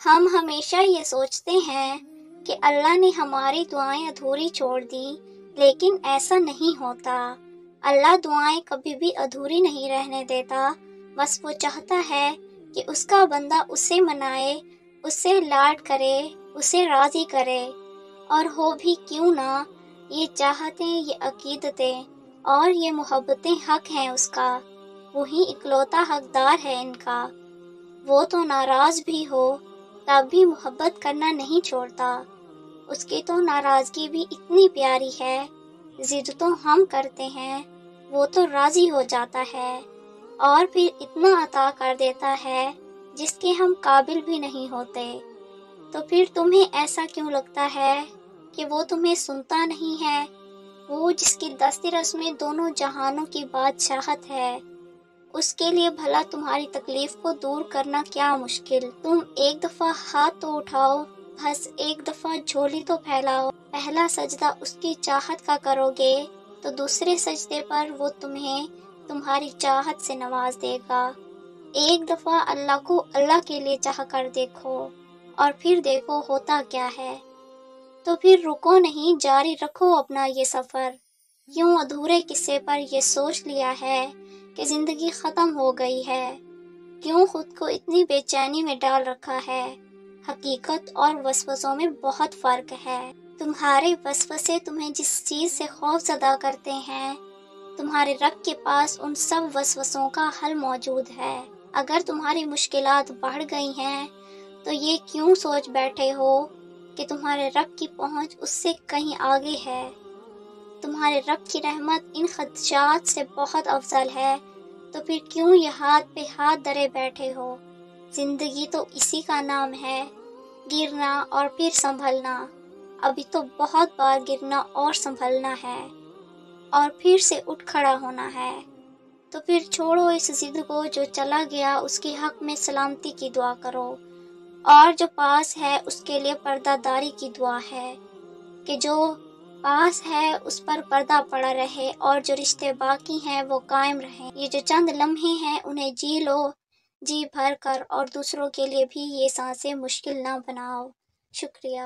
ہم ہمیشہ یہ سوچتے ہیں کہ اللہ نے ہماری دعائیں ادھوری چھوڑ دی، لیکن ایسا نہیں ہوتا۔ اللہ دعائیں کبھی بھی ادھوری نہیں رہنے دیتا، بس وہ چاہتا ہے کہ اس کا بندہ اسے منائے، اس سے لاڈ کرے، اسے راضی کرے، اور ہو بھی کیوں نہ یہ چاہتیں، یہ عقیدتیں اور یہ محبتیں حق ہیں اس کا، وہی اکلوتا حقدار ہے ان کا۔ وہ تو ناراض بھی ہو تب بھی محبت کرنا نہیں چھوڑتا، اس کی تو ناراضگی بھی اتنی پیاری ہے، ضد تو ہم کرتے ہیں، وہ تو راضی ہو جاتا ہے اور پھر اتنا عطا کر دیتا ہے جس کے ہم قابل بھی نہیں ہوتے۔ تو پھر تمہیں ایسا کیوں لگتا ہے کہ وہ تمہیں سنتا نہیں ہے؟ وہ جس کی دست رس میں دونوں جہانوں کی بادشاہت ہے، اس کے لیے بھلا تمہاری تکلیف کو دور کرنا کیا مشکل؟ تم ایک دفعہ ہاتھ تو اٹھاؤ، بس ایک دفعہ جھولی تو پھیلاؤ۔ پہلا سجدہ اس کی چاہت کا کرو گے تو دوسرے سجدے پر وہ تمہیں تمہاری چاہت سے نواز دے گا۔ ایک دفعہ اللہ کو اللہ کے لیے چاہ کر دیکھو اور پھر دیکھو ہوتا کیا ہے۔ تو پھر رکو نہیں، جاری رکھو اپنا یہ سفر۔ کیوں ادھورے قصے پر یہ سوچ لیا ہے کہ زندگی ختم ہو گئی ہے؟ کیوں خود کو اتنی بے چینی میں ڈال رکھا ہے؟ حقیقت اور وسوسوں میں بہت فرق ہے۔ تمہارے وسوسے تمہیں جس چیز سے خوف زدہ کرتے ہیں، تمہارے رب کے پاس ان سب وسوسوں کا حل موجود ہے۔ اگر تمہاری مشکلات بڑھ گئی ہیں تو یہ کیوں سوچ بیٹھے ہو کہ تمہارے رب کی پہنچ اس سے کہیں آگے ہے؟ تمہارے رب کی رحمت ان خدشات سے بہت افضل ہے، تو پھر کیوں یہ ہاتھ پہ ہاتھ دھرے بیٹھے ہو؟ زندگی تو اسی کا نام ہے، گرنا اور پھر سنبھلنا۔ ابھی تو بہت بار گرنا اور سنبھلنا ہے اور پھر سے اٹھ کھڑا ہونا ہے۔ تو پھر چھوڑو اس ضد کو، جو چلا گیا اس کے حق میں سلامتی کی دعا کرو، اور جو پاس ہے اس کے لیے پردہ داری کی دعا ہے کہ جو پاس ہے اس پر پردہ پڑا رہے اور جو رشتے باقی ہیں وہ قائم رہیں۔ یہ جو چند لمحے ہیں انہیں جی لو جی بھر کر، اور دوسروں کے لیے بھی یہ سانسیں مشکل نہ بناؤ۔ شکریہ۔